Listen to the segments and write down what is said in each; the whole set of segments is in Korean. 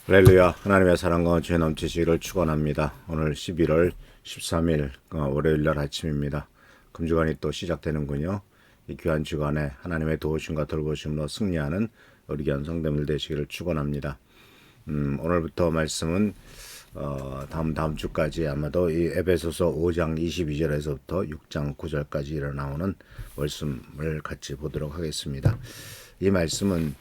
할렐루야. 하나님의 사랑과 죄 넘치시기를 축원합니다. 오늘 11월 13일 월요일날 아침입니다. 금주간이 또 시작되는군요. 이 귀한 주간에 하나님의 도우심과 돌보심으로 승리하는 우리 귀한 성도들 되시기를 축원합니다. 오늘부터 말씀은 다음 주까지 아마도 이 에베소서 5장 22절에서부터 6장 9절까지 나오는 말씀을 같이 보도록 하겠습니다. 이 말씀은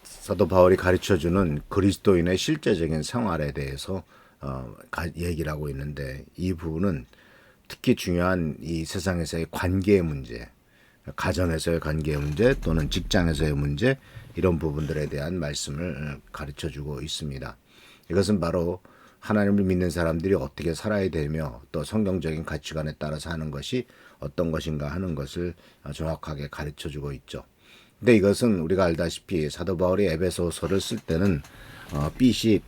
사도 바울이 가르쳐주는 그리스도인의 실제적인 생활에 대해서 얘기를 하고 있는데, 이 부분은 특히 중요한 이 세상에서의 관계의 문제, 가정에서의 관계의 문제 또는 직장에서의 문제, 이런 부분들에 대한 말씀을 가르쳐주고 있습니다. 이것은 바로 하나님을 믿는 사람들이 어떻게 살아야 되며 또 성경적인 가치관에 따라서 하는 것이 어떤 것인가 하는 것을 정확하게 가르쳐주고 있죠. 근데 이것은 우리가 알다시피 사도 바울이 에베소서를 쓸 때는 BC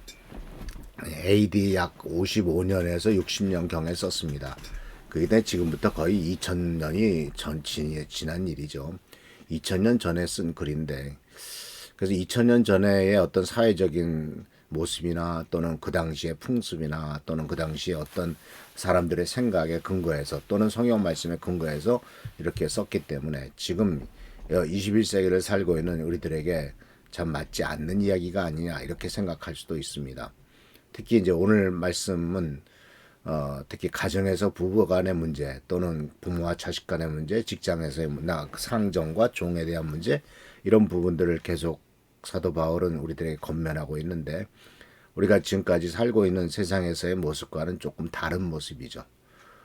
AD 약 55년에서 60년 경에 썼습니다. 그게 지금부터 거의 2000년이 지난 일이죠. 2000년 전에 쓴 글인데, 그래서 2000년 전의 어떤 사회적인 모습이나 또는 그 당시의 풍습이나 또는 그 당시에 어떤 사람들의 생각에 근거해서 또는 성경 말씀에 근거해서 이렇게 썼기 때문에 지금 21세기를 살고 있는 우리들에게 참 맞지 않는 이야기가 아니냐, 이렇게 생각할 수도 있습니다. 특히 이제 오늘 말씀은 특히 가정에서 부부 간의 문제 또는 부모와 자식 간의 문제, 직장에서의 상정과 종에 대한 문제, 이런 부분들을 계속 사도 바울은 우리들에게 권면하고 있는데, 우리가 지금까지 살고 있는 세상에서의 모습과는 조금 다른 모습이죠.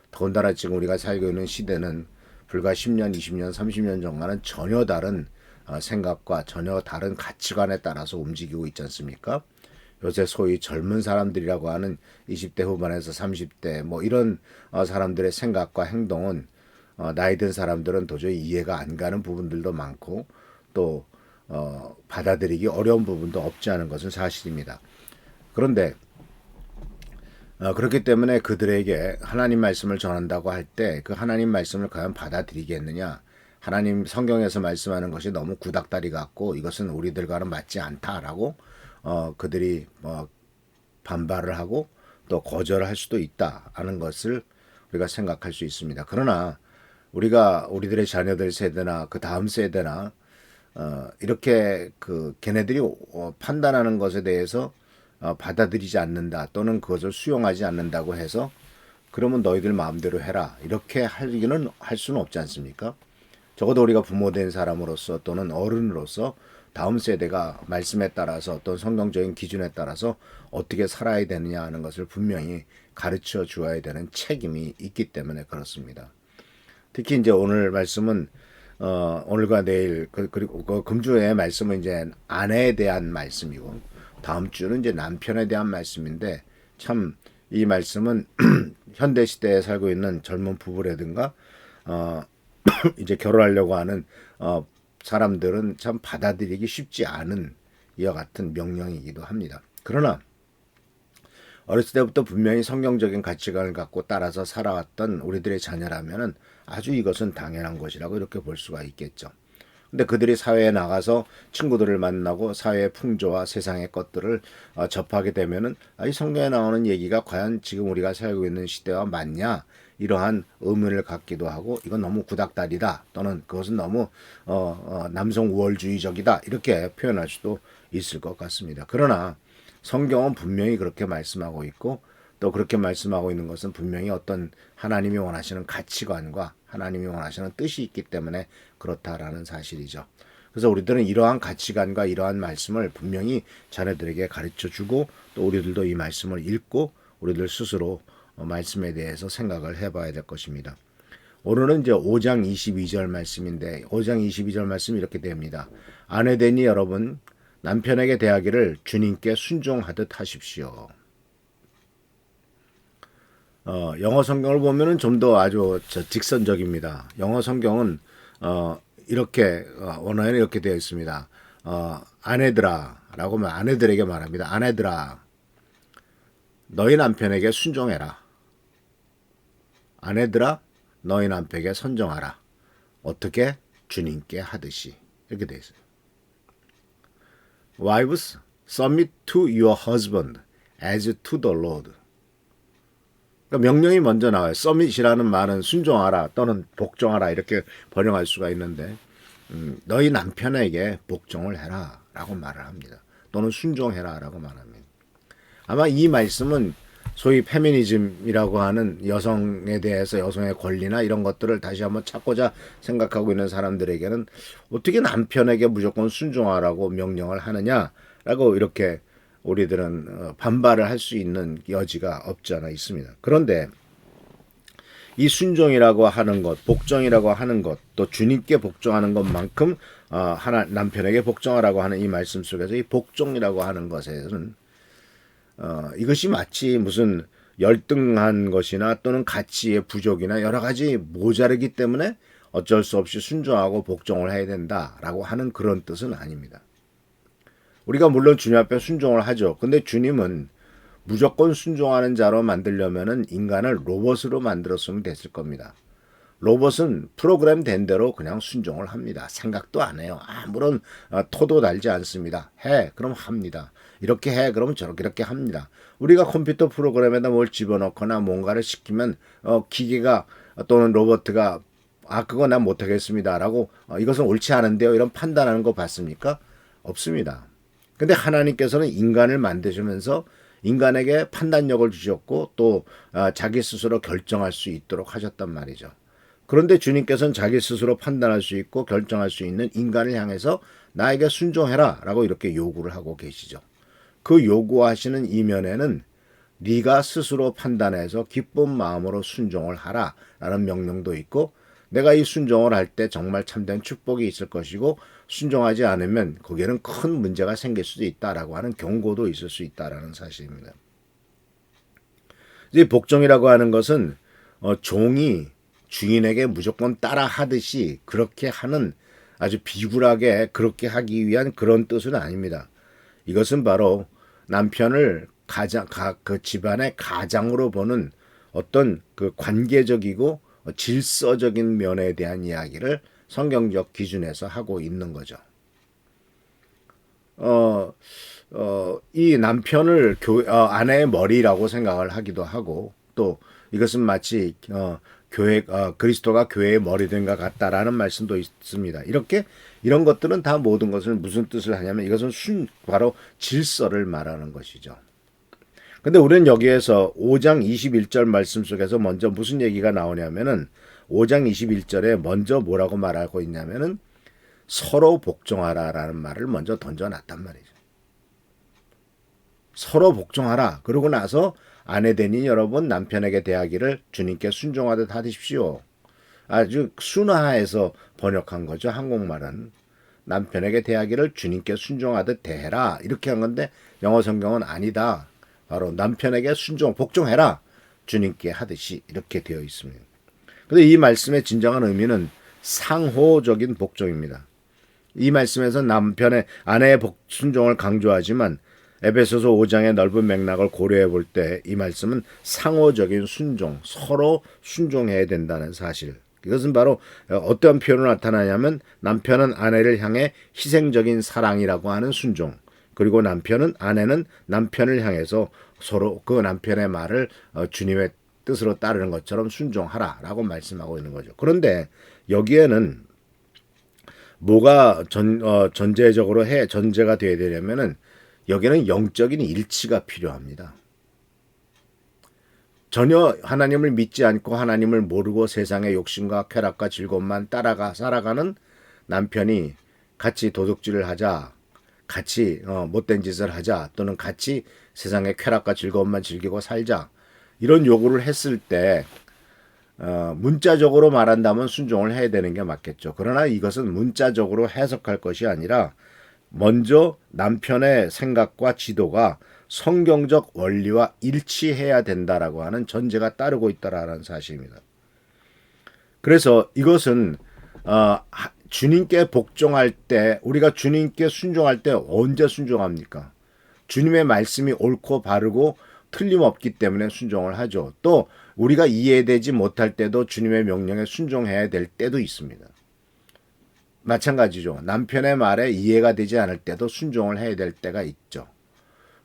더군다나 지금 우리가 살고 있는 시대는 불과 10년, 20년, 30년 전과는 전혀 다른 생각과 전혀 다른 가치관에 따라서 움직이고 있지 않습니까? 요새 소위 젊은 사람들이라고 하는 20대 후반에서 30대 뭐 이런 사람들의 생각과 행동은 나이 든 사람들은 도저히 이해가 안 가는 부분들도 많고 또 받아들이기 어려운 부분도 없지 않은 것은 사실입니다. 그런데 그렇기 때문에 그들에게 하나님 말씀을 전한다고 할 때 그 하나님 말씀을 과연 받아들이겠느냐, 하나님 성경에서 말씀하는 것이 너무 구닥다리 같고 이것은 우리들과는 맞지 않다라고 그들이 반발을 하고 또 거절할 수도 있다라는 것을 우리가 생각할 수 있습니다. 그러나 우리가 우리들의 자녀들 세대나 그 다음 세대나 이렇게 그 걔네들이 판단하는 것에 대해서 받아들이지 않는다 또는 그것을 수용하지 않는다고 해서 그러면 너희들 마음대로 해라, 이렇게 하기는 할 수는 없지 않습니까? 적어도 우리가 부모된 사람으로서 또는 어른으로서 다음 세대가 말씀에 따라서 어떤 성경적인 기준에 따라서 어떻게 살아야 되느냐 하는 것을 분명히 가르쳐 주어야 되는 책임이 있기 때문에 그렇습니다. 특히 이제 오늘 말씀은 오늘과 내일 그리고 그 금주의 말씀은 이제 아내에 대한 말씀이고, 다음 주는 이제 남편에 대한 말씀인데, 참 이 말씀은 현대 시대에 살고 있는 젊은 부부라든가 이제 결혼하려고 하는 사람들은 참 받아들이기 쉽지 않은 이와 같은 명령이기도 합니다. 그러나 어렸을 때부터 분명히 성경적인 가치관을 갖고 따라서 살아왔던 우리들의 자녀라면은 아주 이것은 당연한 것이라고 이렇게 볼 수가 있겠죠. 근데 그들이 사회에 나가서 친구들을 만나고 사회의 풍조와 세상의 것들을 접하게 되면은 이 성경에 나오는 얘기가 과연 지금 우리가 살고 있는 시대와 맞냐, 이러한 의문을 갖기도 하고, 이건 너무 구닥다리다 또는 그것은 너무 남성 우월주의적이다, 이렇게 표현할 수도 있을 것 같습니다. 그러나 성경은 분명히 그렇게 말씀하고 있고, 또 그렇게 말씀하고 있는 것은 분명히 어떤 하나님이 원하시는 가치관과 하나님이 원하시는 뜻이 있기 때문에 그렇다라는 사실이죠. 그래서 우리들은 이러한 가치관과 이러한 말씀을 분명히 자녀들에게 가르쳐 주고, 또 우리들도 이 말씀을 읽고 우리들 스스로 말씀에 대해서 생각을 해봐야 될 것입니다. 오늘은 이제 5장 22절 말씀인데, 5장 22절 말씀이 이렇게 됩니다. 아내되니 여러분 남편에게 대하기를 주님께 순종하듯 하십시오. 영어 성경을 보면은 좀 더 아주 직선적입니다. 영어 성경은 이렇게 원어에는 이렇게 되어 있습니다. 아내들아라고 하면 아내들에게 말합니다. 아내들아, 너희 남편에게 순종해라. 아내들아, 너희 남편에게 선정하라. 어떻게? 주님께 하듯이. 이렇게 되어 있어요. Wives, submit to your husband as to the Lord. 그러니까 명령이 먼저 나와요. submit이라는 말은 순종하라 또는 복종하라 이렇게 번역할 수가 있는데 너희 남편에게 복종을 해라 라고 말을 합니다. 또는 순종해라 라고 말합니다. 아마 이 말씀은 소위 페미니즘이라고 하는 여성에 대해서 여성의 권리나 이런 것들을 다시 한번 찾고자 생각하고 있는 사람들에게는 어떻게 남편에게 무조건 순종하라고 명령을 하느냐라고 이렇게 우리들은 반발을 할 수 있는 여지가 없지 않아 있습니다. 그런데 이 순종이라고 하는 것, 복종이라고 하는 것, 또 주님께 복종하는 것만큼 하나 남편에게 복종하라고 하는 이 말씀 속에서 이 복종이라고 하는 것에는 이것이 마치 무슨 열등한 것이나 또는 가치의 부족이나 여러 가지 모자르기 때문에 어쩔 수 없이 순종하고 복종을 해야 된다라고 하는 그런 뜻은 아닙니다. 우리가 물론 주님 앞에 순종을 하죠. 근데 주님은 무조건 순종하는 자로 만들려면은 인간을 로봇으로 만들었으면 됐을 겁니다. 로봇은 프로그램 된 대로 그냥 순종을 합니다. 생각도 안 해요. 아무런 토도 달지 않습니다. 해, 그럼 합니다. 이렇게 해, 그러면 저렇게 이렇게 합니다. 우리가 컴퓨터 프로그램에다 뭘 집어넣거나 뭔가를 시키면 기계가 또는 로봇가 그거 난 못하겠습니다라고 이것은 옳지 않은데요. 이런 판단하는 거 봤습니까? 없습니다. 근데 하나님께서는 인간을 만드시면서 인간에게 판단력을 주셨고 또 자기 스스로 결정할 수 있도록 하셨단 말이죠. 그런데 주님께서는 자기 스스로 판단할 수 있고 결정할 수 있는 인간을 향해서 나에게 순종해라 라고 이렇게 요구를 하고 계시죠. 그 요구하시는 이면에는 네가 스스로 판단해서 기쁜 마음으로 순종을 하라 라는 명령도 있고 내가 이 순종을 할 때 정말 참된 축복이 있을 것이고 순종하지 않으면 거기에는 큰 문제가 생길 수도 있다라고 하는 경고도 있을 수 있다라는 사실입니다. 이 복종이라고 하는 것은 종이 주인에게 무조건 따라 하듯이 그렇게 하는 아주 비굴하게 그렇게 하기 위한 그런 뜻은 아닙니다. 이것은 바로 남편을 그 집안의 가장으로 보는 어떤 그 관계적이고 질서적인 면에 대한 이야기를 성경적 기준에서 하고 있는 거죠. 이 남편을 아내의 머리라고 생각을 하기도 하고 또 이것은 마치 그리스도가 교회의 머리 된 것 같다라는 말씀도 있습니다. 이렇게 이런 것들은 다 모든 것을 무슨 뜻을 하냐면 이것은 바로 질서를 말하는 것이죠. 근데 우리는 여기에서 5장 21절 말씀 속에서 먼저 무슨 얘기가 나오냐면은 5장 21절에 먼저 뭐라고 말하고 있냐면은 서로 복종하라라는 말을 먼저 던져놨단 말이죠. 서로 복종하라. 그러고 나서 아내되니 여러분 남편에게 대하기를 주님께 순종하듯 하십시오. 아주 순화해서 번역한 거죠. 한국말은. 남편에게 대하기를 주님께 순종하듯 대해라. 이렇게 한 건데 영어 성경은 아니다. 바로 남편에게 순종, 복종해라. 주님께 하듯이 이렇게 되어 있습니다. 그런데 이 말씀의 진정한 의미는 상호적인 복종입니다. 이 말씀에서 아내의 순종을 강조하지만 에베소서 5장의 넓은 맥락을 고려해 볼 때 이 말씀은 상호적인 순종, 서로 순종해야 된다는 사실. 이것은 바로 어떤 표현으로 나타나냐면 남편은 아내를 향해 희생적인 사랑이라고 하는 순종, 그리고 아내는 남편을 향해서 서로 그 남편의 말을 주님의 뜻으로 따르는 것처럼 순종하라라고 말씀하고 있는 거죠. 그런데 여기에는 뭐가 전제가 되어야 되냐면은 여기는 영적인 일치가 필요합니다. 전혀 하나님을 믿지 않고 하나님을 모르고 세상의 욕심과 쾌락과 즐거움만 따라가 살아가는 남편이 같이 도둑질을 하자, 같이 못된 짓을 하자, 또는 같이 세상의 쾌락과 즐거움만 즐기고 살자 이런 요구를 했을 때 문자적으로 말한다면 순종을 해야 되는 게 맞겠죠. 그러나 이것은 문자적으로 해석할 것이 아니라 먼저 남편의 생각과 지도가 성경적 원리와 일치해야 된다라고 하는 전제가 따르고 있다라는 사실입니다. 그래서 이것은 주님께 복종할 때 우리가 주님께 순종할 때 언제 순종합니까? 주님의 말씀이 옳고 바르고 틀림없기 때문에 순종을 하죠. 또 우리가 이해되지 못할 때도 주님의 명령에 순종해야 될 때도 있습니다. 마찬가지죠. 남편의 말에 이해가 되지 않을 때도 순종을 해야 될 때가 있죠.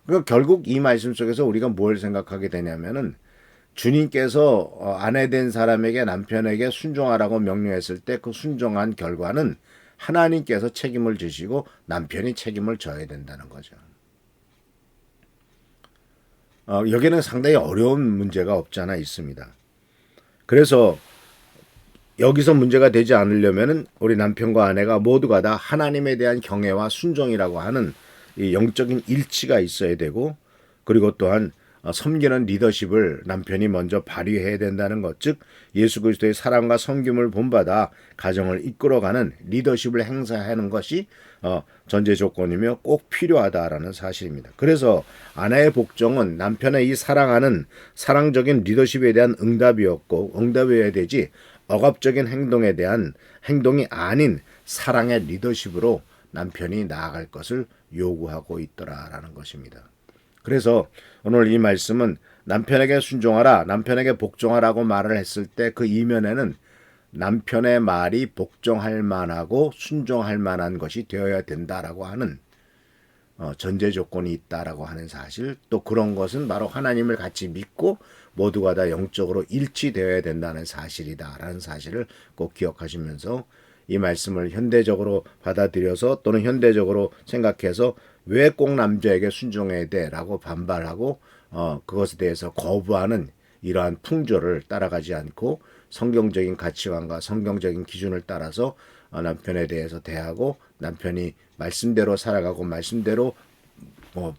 그러니까 결국 이 말씀 속에서 우리가 뭘 생각하게 되냐면은 주님께서 아내 된 사람에게 남편에게 순종하라고 명령했을 때 그 순종한 결과는 하나님께서 책임을 지시고 남편이 책임을 져야 된다는 거죠. 여기는 상당히 어려운 문제가 없지 않아 있습니다. 그래서 여기서 문제가 되지 않으려면은 우리 남편과 아내가 모두가 다 하나님에 대한 경외와 순종이라고 하는 이 영적인 일치가 있어야 되고, 그리고 또한 섬기는 리더십을 남편이 먼저 발휘해야 된다는 것, 즉 예수 그리스도의 사랑과 섬김을 본받아 가정을 이끌어가는 리더십을 행사하는 것이 전제 조건이며 꼭 필요하다라는 사실입니다. 그래서 아내의 복종은 남편의 이 사랑하는 사랑적인 리더십에 대한 응답이었고, 응답이어야 되지 억압적인 행동에 대한 행동이 아닌 사랑의 리더십으로 남편이 나아갈 것을 요구하고 있더라라는 것입니다. 그래서 오늘 이 말씀은 남편에게 순종하라, 남편에게 복종하라고 말을 했을 때 그 이면에는 남편의 말이 복종할 만하고 순종할 만한 것이 되어야 된다라고 하는 전제 조건이 있다라고 하는 사실, 또 그런 것은 바로 하나님을 같이 믿고 모두가 다 영적으로 일치되어야 된다는 사실이다라는 사실을 꼭 기억하시면서 이 말씀을 현대적으로 받아들여서 또는 현대적으로 생각해서 왜 꼭 남자에게 순종해야 돼라고 반발하고 그것에 대해서 거부하는 이러한 풍조를 따라가지 않고 성경적인 가치관과 성경적인 기준을 따라서 남편에 대해서 대하고 남편이 말씀대로 살아가고 말씀대로 뭐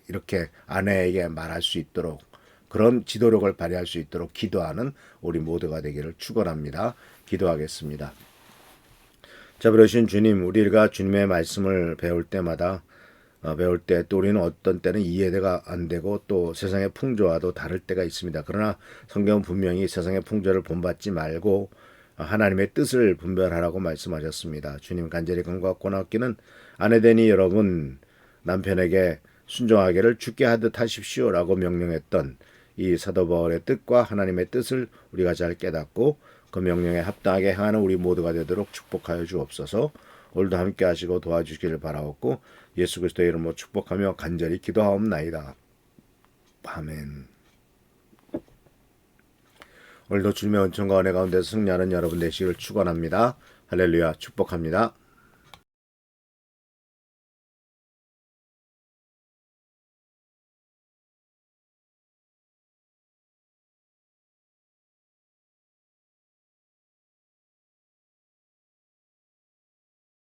이렇게 아내에게 말할 수 있도록 그런 지도력을 발휘할 수 있도록 기도하는 우리 모두가 되기를 축원합니다. 기도하겠습니다. 자, 그러신 주님, 우리가 주님의 말씀을 배울 때마다 배울 때 또 우리는 어떤 때는 이해가 안 되고 또 세상의 풍조와도 다를 때가 있습니다. 그러나 성경은 분명히 세상의 풍조를 본받지 말고 하나님의 뜻을 분별하라고 말씀하셨습니다. 주님 간절히 간구하고 나옵기는 아내되니 여러분 남편에게 순종하기를 주께 하듯 하십시오라고 명령했던 이 사도 바울의 뜻과 하나님의 뜻을 우리가 잘 깨닫고 그 명령에 합당하게 행하는 우리 모두가 되도록 축복하여 주옵소서. 오늘도 함께 하시고 도와주시기를 바라옵고 예수 그리스도의 이름으로 축복하며 간절히 기도하옵나이다. 아멘. 오늘도 주님의 은총과 은혜 가운데서 승리하는 여러분 되시기를 축원합니다. 할렐루야, 축복합니다.